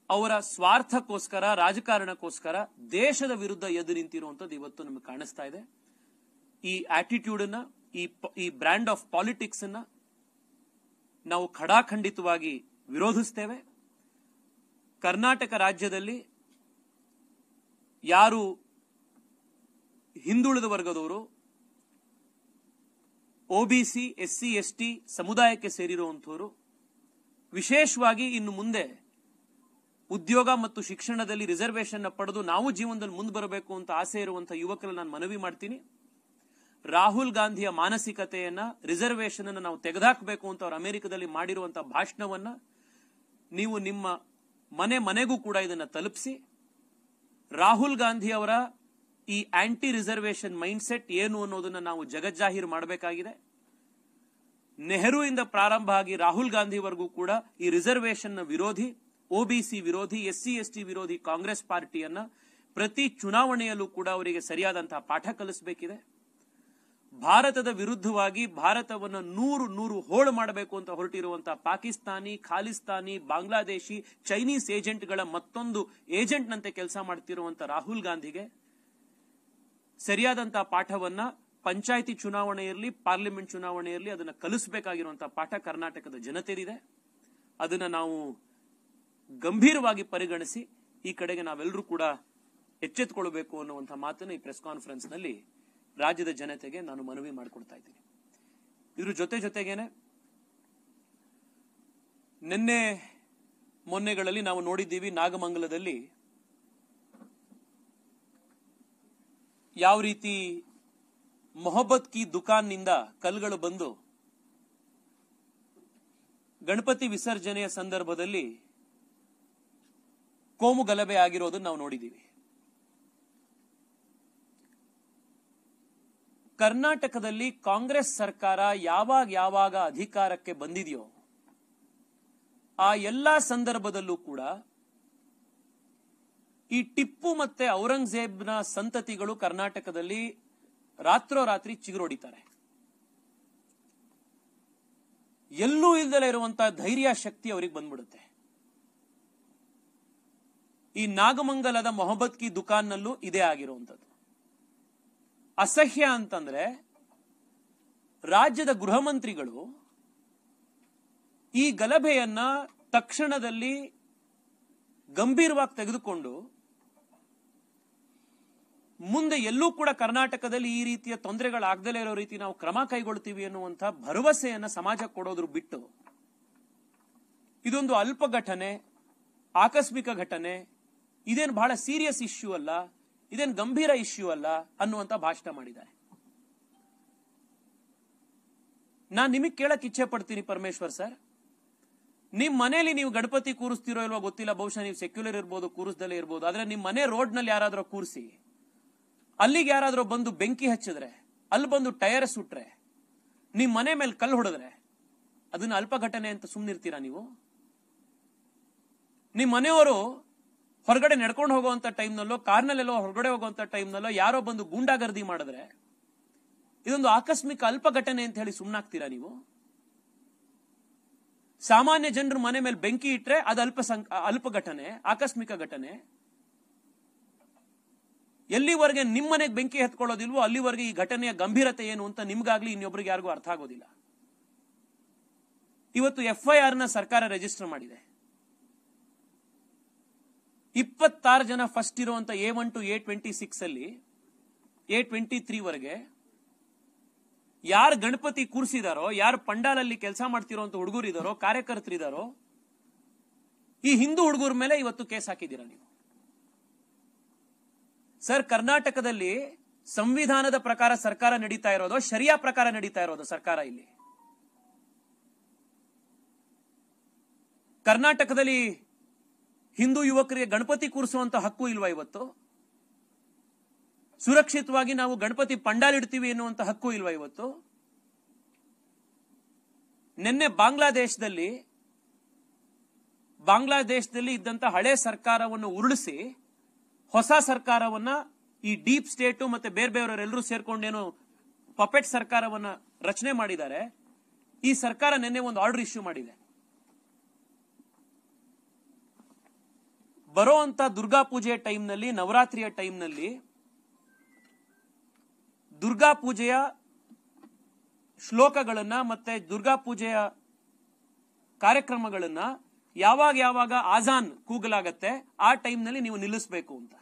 ಅವರ ಸ್ವಾರ್ಥಕ್ಕೋಸ್ಕರ, ರಾಜಕಾರಣಕ್ಕೋಸ್ಕರ ದೇಶದ ವಿರುದ್ಧ ಎದ್ದು ನಿಂತಿರುವಂತದ್ದು ಇವತ್ತು ನಮಗೆ ಕಾಣಿಸ್ತಾ ಇದೆ. ಈ ಆಟಿಟ್ಯೂಡ್ ಅನ್ನ, ಈ ಬ್ರ್ಯಾಂಡ್ ಆಫ್ ಪಾಲಿಟಿಕ್ಸ್ ಅನ್ನ ನಾವು ಖಡಾಖಂಡಿತವಾಗಿ ವಿರೋಧಿಸ್ತೇವೆ. ಕರ್ನಾಟಕ ರಾಜ್ಯದಲ್ಲಿ ಯಾರು ಹಿಂದುಳಿದ ವರ್ಗದವರು, OBC, SC, ST ಸಮುದಾಯಕ್ಕೆ ಸೇರಿರುವಂತವರು, ವಿಶೇಷವಾಗಿ ಇನ್ನು ಮುಂದೆ ಉದ್ಯೋಗ ಮತ್ತು ಶಿಕ್ಷಣದಲ್ಲಿ ರಿಸರ್ವೇಶನ್ ಪಡೆದು ನಾವು ಜೀವನದಲ್ಲಿ ಮುಂದೆ ಬರಬೇಕು ಅಂತ ಆಸೆ ಇರುವಂತಹ ಯುವಕರಲ್ಲಿ ನಾನು ಮನವಿ ಮಾಡ್ತೀನಿ. ರಾಹುಲ್ ಗಾಂಧಿಯ ಮಾನಸಿಕತೆಯನ್ನ, ರಿಸರ್ವೇಶನ್ ಅನ್ನು ನಾವು ತೆಗೆದುಹಾಕಬೇಕು ಅಂತ ಅವರು ಅಮೆರಿಕದಲ್ಲಿ ಮಾಡಿರುವಂತಹ ಭಾಷಣವನ್ನ ನೀವು ನಿಮ್ಮ ಮನೆಗೂ ಕೂಡ ಇದನ್ನ ತಲುಪಿಸಿ, ರಾಹುಲ್ ಗಾಂಧಿ ಅವರ ಈ ಆಂಟಿ ರಿಸರ್ವೇಶನ್ ಮೈಂಡ್ ಸೆಟ್ ಏನು ಅನ್ನೋದನ್ನ ನಾವು ಜಗಜ್ಜಾಹೀರ್ ಮಾಡಬೇಕಾಗಿದೆ. ನೆಹರು ಇಂದ ಪ್ರಾರಂಭ ಆಗಿ ರಾಹುಲ್ ಗಾಂಧಿವರೆಗೂ ಕೂಡ ಈ ರಿಸರ್ವೇಶನ್ ವಿರೋಧಿ, OBC ವಿರೋಧಿ, SC, ST ವಿರೋಧಿ ಕಾಂಗ್ರೆಸ್ ಪಾರ್ಟಿಯನ್ನ ಪ್ರತಿ ಚುನಾವಣೆಯಲ್ಲೂ ಕೂಡ ಅವರಿಗೆ ಸರಿಯಾದಂತಹ ಪಾಠ ಕಲಿಸಬೇಕಿದೆ. ಭಾರತದ ವಿರುದ್ಧವಾಗಿ ಭಾರತವನ್ನು ನೂರು ಹೋಳು ಮಾಡಬೇಕು ಅಂತ ಹೊರಟಿರುವಂತಹ ಪಾಕಿಸ್ತಾನಿ, ಖಾಲಿಸ್ತಾನಿ, ಬಾಂಗ್ಲಾದೇಶಿ, ಚೈನೀಸ್ ಏಜೆಂಟ್ಗಳ ಮತ್ತೊಂದು ಏಜೆಂಟ್ ನಂತೆ ಕೆಲಸ ಮಾಡ್ತಿರುವಂತಹ ರಾಹುಲ್ ಗಾಂಧಿಗೆ ಸರಿಯಾದಂತಹ ಪಾಠವನ್ನ ಪಂಚಾಯಿತಿ ಚುನಾವಣೆ ಇರಲಿ, ಪಾರ್ಲಿಮೆಂಟ್ ಚುನಾವಣೆ ಇರಲಿ, ಅದನ್ನ ಕಲಿಸಬೇಕಾಗಿರುವಂತಹ ಪಾಠ ಕರ್ನಾಟಕದ ಜನತೆಗಿದೆ. ಅದನ್ನ ನಾವು ಗಂಭೀರವಾಗಿ ಪರಿಗಣಿಸಿ ಈ ಕಡೆಗೆ ನಾವೆಲ್ಲರೂ ಕೂಡ ಎಚ್ಚೆತ್ತುಕೊಳ್ಬೇಕು ಅನ್ನುವಂಥ ಮಾತನ್ನು ಈ ಪ್ರೆಸ್ ಕಾನ್ಫರೆನ್ಸ್ ನಲ್ಲಿ ರಾಜ್ಯದ ಜನತೆಗೆ ನಾನು ಮನವಿ ಮಾಡಿಕೊಡ್ತಾ ಇದ್ದೀನಿ. ಇದ್ರ ಜೊತೆಗೇನೆ ನಿನ್ನೆ ಮೊನ್ನೆಗಳಲ್ಲಿ ನಾವು ನೋಡಿದ್ದೀವಿ, ನಾಗಮಂಗಲದಲ್ಲಿ ಯಾವ ರೀತಿ ಮೊಹಬ್ಬತ್ ಕಿ ದುಕಾನ್ನಿಂದ ಕಲ್ಗಳು ಬಂದು ಗಣಪತಿ ವಿಸರ್ಜನೆಯ ಸಂದರ್ಭದಲ್ಲಿ ಕೋಮು ಗಲಭೆ ಆಗಿರೋದನ್ನು ನಾವು ನೋಡಿದ್ದೀವಿ. ಕರ್ನಾಟಕದಲ್ಲಿ ಕಾಂಗ್ರೆಸ್ ಸರ್ಕಾರ ಯಾವಾಗ ಅಧಿಕಾರಕ್ಕೆ ಬಂದಿದೆಯೋ ಆ ಎಲ್ಲಾ ಸಂದರ್ಭದಲ್ಲೂ ಕೂಡ ಈ ಟಿಪ್ಪು ಮತ್ತೆ ಔರಂಗಜೇಬ್ನ ಸಂತತಿಗಳು ಕರ್ನಾಟಕದಲ್ಲಿ ರಾತ್ರೋರಾತ್ರಿ ಚಿಗುರೊಡಿತಾರೆ. ಎಲ್ಲೂ ಇಲ್ಲದಲೇ ಇರುವಂತಹ ಧೈರ್ಯ ಶಕ್ತಿ ಅವರಿಗೆ ಬಂದ್ಬಿಡುತ್ತೆ. ಈ ನಾಗಮಂಗಲದ ಮೊಹಬ್ಬತ್ ಕಿ ದುಕಾನ್ನಲ್ಲೂ ಇದೇ ಆಗಿರುವಂಥದ್ದು. ಅಸಹ್ಯ ಅಂತಂದ್ರೆ ರಾಜ್ಯದ ಗೃಹ ಮಂತ್ರಿಗಳು ಈ ಗಲಭೆಯನ್ನ ತಕ್ಷಣದಲ್ಲಿ ಗಂಭೀರವಾಗಿ ತೆಗೆದುಕೊಂಡು ಮುಂದೆ ಎಲ್ಲೂ ಕೂಡ ಕರ್ನಾಟಕದಲ್ಲಿ ಈ ರೀತಿಯ ತೊಂದರೆಗಳಾಗದಲೇ ಇರೋ ರೀತಿ ನಾವು ಕ್ರಮ ಕೈಗೊಳ್ತೀವಿ ಅನ್ನುವಂಥ ಭರವಸೆಯನ್ನ ಸಮಾಜಕ್ಕೆ ಕೊಡೋದ್ರ ಬಿಟ್ಟು ಇದೊಂದು ಅಲ್ಪ ಘಟನೆ, ಆಕಸ್ಮಿಕ ಘಟನೆ, ಇದೇನು ಬಹಳ ಸೀರಿಯಸ್ ಇಶ್ಯೂ ಅಲ್ಲ, ಇದೇನು ಗಂಭೀರ ಇಶ್ಯೂ ಅಲ್ಲ ಅನ್ನುವಂಥ ಭಾಷಣ ಮಾಡಿದ್ದಾರೆ. ನಾನು ನಿಮಗೆ ಕೇಳಕ್ ಇಚ್ಛೆ ಪಡ್ತೀನಿ ಪರಮೇಶ್ವರ್ ಸರ್, ನಿಮ್ ಮನೆಯಲ್ಲಿ ನೀವು ಗಣಪತಿ ಕೂರಿಸ್ತಿರೋ ಇಲ್ವೋ ಗೊತ್ತಿಲ್ಲ, ಬಹುಶಃ ನೀವು ಸೆಕ್ಯುಲರ್ ಇರ್ಬೋದು, ಕೂರಿಸ್ದಲ್ಲೇ ಇರ್ಬೋದು. ಆದ್ರೆ ನಿಮ್ ಮನೆ ರೋಡ್ ನಲ್ಲಿ ಯಾರಾದ್ರೂ ಕೂರಿಸಿ ಅಲ್ಲಿಗೆ ಯಾರಾದ್ರೂ ಬಂದು ಬೆಂಕಿ ಹಚ್ಚಿದ್ರೆ, ಅಲ್ಲಿ ಬಂದು ಟೈರ್ ಸುಟ್ರೆ, ನಿಮ್ ಮನೆ ಮೇಲೆ ಕಲ್ಲು ಹೊಡೆದ್ರೆ ಅದನ್ನ ಅಲ್ಪ ಘಟನೆ ಅಂತ ಸುಮ್ನಿರ್ತೀರಾ ನೀವು? ನಿಮ್ ಮನೆಯವರು ಹೊರಗಡೆ ನಡ್ಕೊಂಡು ಹೋಗುವಂತ ಟೈಮ್ನಲ್ಲೋ ಕಾರ್ನಲ್ಲೆಲ್ಲೋ ಹೊರಗಡೆ ಹೋಗುವಂತ ಟೈಮ್ನಲ್ಲೋ ಯಾರೋ ಬಂದು ಗೂಂಡಾಗರ್ದಿ ಮಾಡಿದ್ರೆ ಇದೊಂದು ಆಕಸ್ಮಿಕ ಅಲ್ಪ ಘಟನೆ ಅಂತ ಹೇಳಿ ಸುಮ್ನಾಗ್ತೀರಾ ನೀವು? ಸಾಮಾನ್ಯ ಜನರು ಮನೆ ಮೇಲೆ ಬೆಂಕಿ ಇಟ್ರೆ ಅದು ಅಲ್ಪ ಘಟನೆ, ಆಕಸ್ಮಿಕ ಘಟನೆ. ಎಲ್ಲಿವರೆಗೆ ನಿಮ್ಮ ಮನೆಗೆ ಬೆಂಕಿ ಹತ್ಕೊಳ್ಳೋದಿಲ್ವೋ ಅಲ್ಲಿವರೆಗೆ ಈ ಘಟನೆಯ ಗಂಭೀರತೆ ಏನು ಅಂತ ನಿಮ್ಗಾಗ್ಲಿ ಇನ್ನೊಬ್ರಿಗೆ ಯಾರಿಗೂ ಅರ್ಥ ಆಗೋದಿಲ್ಲ. ಇವತ್ತು FIR ನ ಸರ್ಕಾರ ರಿಜಿಸ್ಟರ್ ಮಾಡಿದೆ. 26 ಜನ ಫಸ್ಟ್ ಇರುವಂತ A1 to A26 ಅಲ್ಲಿ A23 ವರೆಗೆ ಯಾರು ಗಣಪತಿ ಕೂರಿಸಿದಾರೋ, ಯಾರು ಪಂಡಾಲಲ್ಲಿ ಕೆಲಸ ಮಾಡ್ತಿರೋಂತ ಹುಡುಗರು ಇದಾರೋ, ಕಾರ್ಯಕರ್ತರಿದಾರೋ, ಈ ಹಿಂದೂ ಹುಡುಗರ ಮೇಲೆ ಇವತ್ತು ಕೇಸ್ ಹಾಕಿದ್ದೀರಾ ನೀವು. ಸರ್, ಕರ್ನಾಟಕದಲ್ಲಿ ಸಂವಿಧಾನದ ಪ್ರಕಾರ ಸರ್ಕಾರ ನಡೀತಾ ಇರೋದು, ಶರಿಯಾ ಪ್ರಕಾರ ನಡೀತಾ ಇರೋದು ಸರ್ಕಾರ. ಇಲ್ಲಿ ಕರ್ನಾಟಕದಲ್ಲಿ ಹಿಂದೂ ಯುವಕರಿಗೆ ಗಣಪತಿ ಕೂರಿಸುವಂತ ಹಕ್ಕು ಇಲ್ವಾ? ಇವತ್ತು ಸುರಕ್ಷಿತವಾಗಿ ನಾವು ಗಣಪತಿ ಪಂಡಾಲ್ ಇಡ್ತೀವಿ ಎನ್ನುವಂತ ಹಕ್ಕು ಇಲ್ವಾ? ಇವತ್ತು ನಿನ್ನೆ ಬಾಂಗ್ಲಾದೇಶದಲ್ಲಿ ಇದ್ದಂತ ಹಳೆ ಸರ್ಕಾರವನ್ನು ಉರುಳಿಸಿ ಹೊಸ ಸರ್ಕಾರವನ್ನ ಈ ಡೀಪ್ ಸ್ಟೇಟ್ ಮತ್ತೆ ಬೇರೆ ಬೇರೆಯವರೆಲ್ಲರೂ ಸೇರ್ಕೊಂಡೇನು ಪಪೆಟ್ ಸರ್ಕಾರವನ್ನ ರಚನೆ ಮಾಡಿದ್ದಾರೆ. ಈ ಸರ್ಕಾರ ನಿನ್ನೆ ಒಂದು ಆರ್ಡರ್ ಇಶ್ಯೂ ಮಾಡಿದೆ. ಬರೋಂತ ದುರ್ಗಾ ಪೂಜೆಯ ಟೈಮ್ನಲ್ಲಿ, ನವರಾತ್ರಿಯ ಟೈಮ್ನಲ್ಲಿ ದುರ್ಗಾ ಪೂಜೆಯ ಶ್ಲೋಕಗಳನ್ನ ಮತ್ತೆ ದುರ್ಗಾ ಪೂಜೆಯ ಕಾರ್ಯಕ್ರಮಗಳನ್ನ ಯಾವಾಗ ಆಜಾನ್ ಕೂಗಲಾಗತ್ತೆ ಆ ಟೈಮ್ನಲ್ಲಿ ನೀವು ನಿಲ್ಲಿಸಬೇಕು ಅಂತ.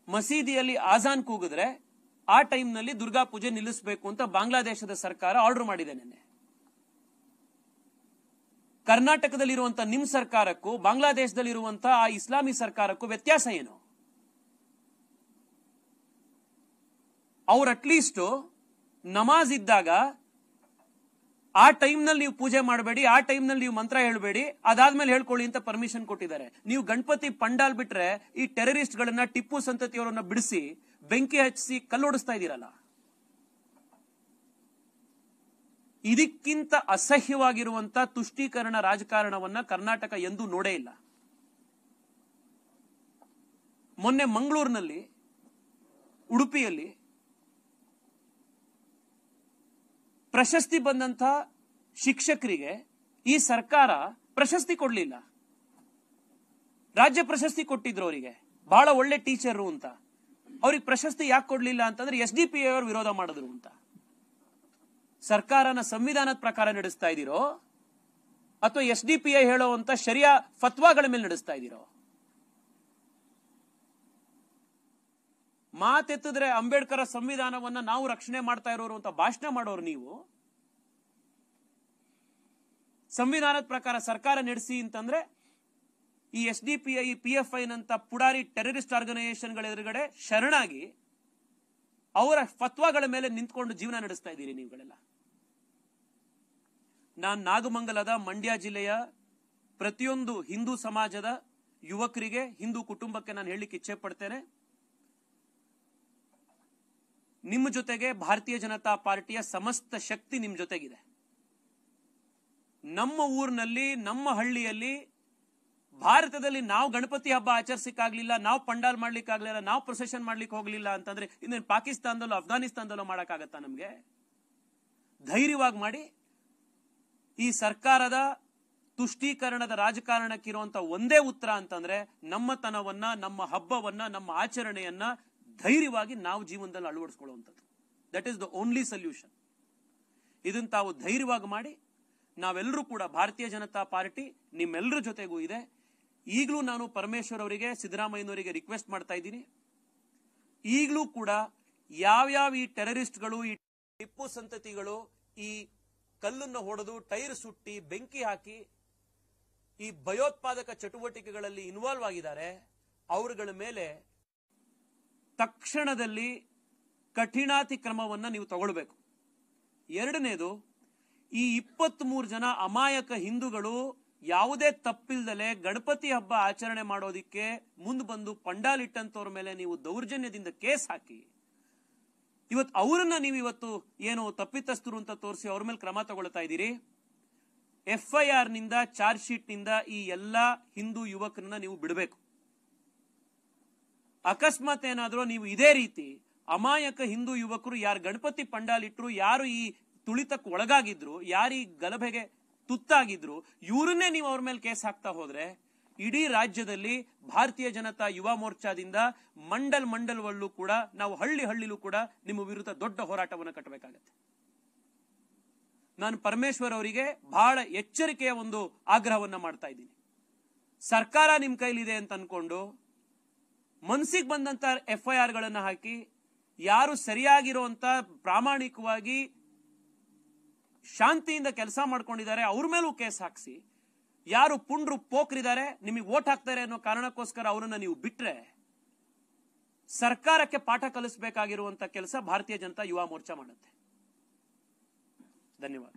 ಮಸೀದಿಯಲ್ಲಿ ಆಜಾನ್ ಕೂಗಿದ್ರೆ ಆ ಟೈಮ್ನಲ್ಲಿ ದುರ್ಗಾ ಪೂಜೆ ನಿಲ್ಲಿಸಬೇಕು ಅಂತ ಬಾಂಗ್ಲಾದೇಶದ ಸರ್ಕಾರ ಆರ್ಡರ್ ಮಾಡಿದೆ ನಿನ್ನೆ. ಕರ್ನಾಟಕದಲ್ಲಿರುವಂತಹ ನಿಮ್ ಸರ್ಕಾರಕ್ಕೂ ಬಾಂಗ್ಲಾದೇಶದಲ್ಲಿರುವಂತಹ ಆ ಇಸ್ಲಾಮಿ ಸರ್ಕಾರಕ್ಕೂ ವ್ಯತ್ಯಾಸ ಏನು? ಅವ್ರು ಅಟ್ಲೀಸ್ಟ್ ನಮಾಜ್ ಇದ್ದಾಗ ಆ ಟೈಮ್ನಲ್ಲಿ ನೀವು ಪೂಜೆ ಮಾಡಬೇಡಿ, ಆ ಟೈಮ್ನಲ್ಲಿ ನೀವು ಮಂತ್ರ ಹೇಳಬೇಡಿ, ಅದಾದ್ಮೇಲೆ ಹೇಳ್ಕೊಳ್ಳಿ ಅಂತ ಪರ್ಮಿಷನ್ ಕೊಟ್ಟಿದ್ದಾರೆ. ನೀವು ಗಣಪತಿ ಪಂಡಾಲ್ ಬಿಟ್ರೆ ಈ ಟೆರರಿಸ್ಟ್ ಗಳನ್ನ, ಟಿಪ್ಪು ಸಂತತಿಯವರನ್ನ ಬಿಡಿಸಿ ಬೆಂಕಿ ಹಚ್ಚಿಸಿ ಕಲ್ಲೊಡಿಸ್ತಾ ಇದ್ದೀರಲ್ಲ. ಇದಕ್ಕಿಂತ ಅಸಹ್ಯವಾಗಿರುವಂತ ತುಷ್ಟೀಕರಣ ರಾಜಕಾರಣವನ್ನ ಕರ್ನಾಟಕ ಎಂದೂ ನೋಡೇ ಇಲ್ಲ. ಮೊನ್ನೆ ಮಂಗಳೂರಿನಲ್ಲಿ, ಉಡುಪಿಯಲ್ಲಿ ಪ್ರಶಸ್ತಿ ಬಂದಂತ ಶಿಕ್ಷಕರಿಗೆ ಈ ಸರ್ಕಾರ ಪ್ರಶಸ್ತಿ ಕೊಡ್ಲಿಲ್ಲ. ರಾಜ್ಯ ಪ್ರಶಸ್ತಿ ಕೊಟ್ಟಿದ್ರು ಅವರಿಗೆ, ಬಹಳ ಒಳ್ಳೆ ಟೀಚರು ಅಂತ. ಅವ್ರಿಗೆ ಪ್ರಶಸ್ತಿ ಯಾಕೆ ಕೊಡ್ಲಿಲ್ಲ ಅಂತಂದ್ರೆ SDPI ಅವರು ವಿರೋಧ ಮಾಡಿದ್ರು ಅಂತ. ಸರ್ಕಾರನ ಸಂವಿಧಾನದ ಪ್ರಕಾರ ನಡೆಸ್ತಾ ಇದ್ದೀರೋ ಅಥವಾ SDPI ಹೇಳುವಂತ ಶರಿಯಾ ಫತ್ವಾಗಳ ಮೇಲೆ ನಡೆಸ್ತಾ ಇದ್ದೀರೋ? ಮಾತೆತ್ತಿದ್ರೆ ಅಂಬೇಡ್ಕರ್ ಸಂವಿಧಾನವನ್ನ ನಾವು ರಕ್ಷಣೆ ಮಾಡ್ತಾ ಇರೋರು ಅಂತ ಭಾಷಣ ಮಾಡೋರು ನೀವು. ಸಂವಿಧಾನದ ಪ್ರಕಾರ ಸರ್ಕಾರ ನಡೆಸಿ ಅಂತಂದ್ರೆ ಈ SDPI PFI ನಂತ ಪುಡಾರಿ ಟೆರರಿಸ್ಟ್ ಆರ್ಗನೈಸೇಷನ್ಗಳ ಎದುರುಗಡೆ ಶರಣಾಗಿ ಅವರ ಫತ್ವಾಗಳ ಮೇಲೆ ನಿಂತ್ಕೊಂಡು ಜೀವನ ನಡೆಸ್ತಾ ಇದ್ದೀರಿ ನೀವುಗಳೆಲ್ಲ. ನಾನು ನಾಗಮಂಗಲದ ಮಂಡ್ಯ ಜಿಲ್ಲೆಯ ಪ್ರತಿಯೊಂದು ಹಿಂದೂ ಸಮಾಜದ ಯುವಕರಿಗೆ, ಹಿಂದೂ ಕುಟುಂಬಕ್ಕೆ ನಾನು ಹೇಳಲಿಕ್ಕೆ ಇಚ್ಛೆ ಪಡ್ತೇನೆ, ನಿಮ್ಮ ಜೊತೆಗೆ ಭಾರತೀಯ ಜನತಾ ಪಾರ್ಟಿಯ ಸಮಸ್ತ ಶಕ್ತಿ ನಿಮ್ಮ ಜೊತೆಗಿದೆ. ನಮ್ಮ ಊರಿನಲ್ಲಿ, ನಮ್ಮ ಹಳ್ಳಿಯಲ್ಲಿ, ಭಾರತದಲ್ಲಿ ನಾವು ಗಣಪತಿ ಹಬ್ಬ ಆಚರಿಸಕ್ಕಾಗ್ಲಿಲ್ಲ, ನಾವು ಪಂಡಾಲ್ ಮಾಡ್ಲಿಕ್ಕಾಗ್ಲಿಲ್ಲ, ನಾವು ಪ್ರೊಸೆಷನ್ ಮಾಡ್ಲಿಕ್ಕೆ ಹೋಗ್ಲಿಲ್ಲ ಅಂತಂದ್ರೆ ಇನ್ನೇನು ಪಾಕಿಸ್ತಾನದಲ್ಲೋ ಅಫ್ಘಾನಿಸ್ತಾನದಲ್ಲೋ ಮಾಡಕ್ಕಾಗತ್ತಾ ನಮ್ಗೆ? ಧೈರ್ಯವಾಗಿ ಮಾಡಿ. ಈ ಸರ್ಕಾರದ ತುಷ್ಟೀಕರಣದ ರಾಜಕಾರಣಕ್ಕಿರುವಂತ ಒಂದೇ ಉತ್ತರ ಅಂತಂದ್ರೆ ನಮ್ಮತನವನ್ನ, ನಮ್ಮ ಹಬ್ಬವನ್ನ, ನಮ್ಮ ಆಚರಣೆಯನ್ನ ಧೈರ್ಯವಾಗಿ ನಾವು ಜೀವನದಲ್ಲಿ ಅಳವಡಿಸ್ಕೊಳ್ಳುವಂಥದ್ದು. That is the only solution. ಇದನ್ನ ತಾವು ಧೈರ್ಯವಾಗಿ ಮಾಡಿ. ನಾವೆಲ್ಲರೂ ಕೂಡ ಭಾರತೀಯ ಜನತಾ ಪಾರ್ಟಿ ನಿಮ್ಮೆಲ್ಲರ ಜೊತೆಗೂ ಇದೆ. ಈಗಲೂ ನಾನು ಪರಮೇಶ್ವರ್ ಅವರಿಗೆ, ಸಿದ್ದರಾಮಯ್ಯನವರಿಗೆ ರಿಕ್ವೆಸ್ಟ್ ಮಾಡ್ತಾ ಇದ್ದೀನಿ, ಈಗಲೂ ಕೂಡ ಯಾವ್ಯಾವ ಈ ಟೆರರಿಸ್ಟ್ಗಳು, ಈ ಟಿಪ್ಪು ಸಂತತಿಗಳು ಈ ಕಲ್ಲನ್ನು ಹೊಡೆದು, ಟೈರ್ ಸುಟ್ಟಿ, ಬೆಂಕಿ ಹಾಕಿ ಈ ಭಯೋತ್ಪಾದಕ ಚಟುವಟಿಕೆಗಳಲ್ಲಿ ಇನ್ವಾಲ್ವ್ ಆಗಿದ್ದಾರೆ, ಅವರುಗಳ ಮೇಲೆ ತಕ್ಷಣದಲ್ಲಿ ಕಠಿಣಾತಿ ಕ್ರಮವನ್ನ ನೀವು ತಗೊಳ್ಬೇಕು. ಎರಡನೇದು, ಈ 23 ಜನ ಅಮಾಯಕ ಹಿಂದೂಗಳು ಯಾವುದೇ ತಪ್ಪಿಲ್ದಲೆ ಗಣಪತಿ ಹಬ್ಬ ಆಚರಣೆ ಮಾಡೋದಿಕ್ಕೆ ಮುಂದೆ ಬಂದು ಪಂಡಾಲ್ ಇಟ್ಟಂತವ್ರ ಮೇಲೆ ನೀವು ದೌರ್ಜನ್ಯದಿಂದ ಕೇಸ್ ಹಾಕಿ ಇವತ್ತು ಅವರನ್ನ ನೀವು ಇವತ್ತು ಏನು ತಪ್ಪಿತಸ್ಥರು ಅಂತ ತೋರಿಸಿ ಅವ್ರ ಮೇಲೆ ಕ್ರಮ ತಗೊಳ್ತಾ ಇದ್ದೀರಿ. FIR ನಿಂದ, ಚಾರ್ಜ್ ಶೀಟ್ ನಿಂದ ಈ ಎಲ್ಲಾ ಹಿಂದೂ ಯುವಕರನ್ನ ನೀವು ಬಿಡಬೇಕು. ಅಕಸ್ಮಾತ್ ಏನಾದ್ರೂ ನೀವು ಇದೇ ರೀತಿ ಅಮಾಯಕ ಹಿಂದೂ ಯುವಕರು ಯಾರು ಗಣಪತಿ ಪಂಡಾಲ್ ಇಟ್ರು, ಯಾರು ಈ ತುಳಿತಕ್ಕೆ ಒಳಗಾಗಿದ್ರು, ಯಾರು ಈ ಗಲಭೆಗೆ ತುತ್ತಾಗಿದ್ರು, ಇವರನ್ನೇ ನೀವು ಅವ್ರ ಮೇಲೆ ಕೇಸ್ ಹಾಕ್ತಾ ಹೋದ್ರೆ ಇಡೀ ರಾಜ್ಯದಲ್ಲಿ ಭಾರತೀಯ ಜನತಾ ಯುವ ಮೋರ್ಚಾದಿಂದ ಮಂಡಲ್ವಲ್ಲೂ ಕೂಡ ನಾವು ಹಳ್ಳಿಲೂ ಕೂಡ ನಿಮ್ಮ ವಿರುದ್ಧ ದೊಡ್ಡ ಹೋರಾಟವನ್ನು ಕಟ್ಟಬೇಕಾಗತ್ತೆ. ನಾನು ಪರಮೇಶ್ವರ್ ಅವರಿಗೆ ಬಹಳ ಎಚ್ಚರಿಕೆಯ ಒಂದು ಆಗ್ರಹವನ್ನ ಮಾಡ್ತಾ ಇದ್ದೀನಿ. ಸರ್ಕಾರ ನಿಮ್ ಕೈಲಿದೆ ಅಂತ ಅನ್ಕೊಂಡು ಮನ್ಸಿಗೆ ಬಂದಂತ FIR ಗಳನ್ನ ಹಾಕಿ, ಯಾರು ಸರಿಯಾಗಿರುವಂತ ಪ್ರಾಮಾಣಿಕವಾಗಿ ಶಾಂತಿಯಿಂದ ಕೆಲಸ ಮಾಡ್ಕೊಂಡಿದ್ದಾರೆ ಅವ್ರ ಮೇಲೂ ಕೇಸ್ ಹಾಕ್ಸಿ, ಯಾರು ಪುಂಡ್ರು ಪೋಖ್ರಿದ್ದಾರೆ, ನಿಮಗೆ ವೋಟ್ ಹಾಕ್ತಾರೆ ಅನ್ನೋ ಕಾರಣಕ್ಕೋಸ್ಕರ ಅವರನ್ನ ನೀವು ಬಿಟ್ರೆ ಸರ್ಕಾರಕ್ಕೆ ಪಾಠ ಕಲಿಸಬೇಕಾಗಿರುವಂತ ಕೆಲಸ ಭಾರತೀಯ ಜನತಾ ಯುವ ಮೋರ್ಚಾ ಮಾಡುತ್ತೆ. ಧನ್ಯವಾದ.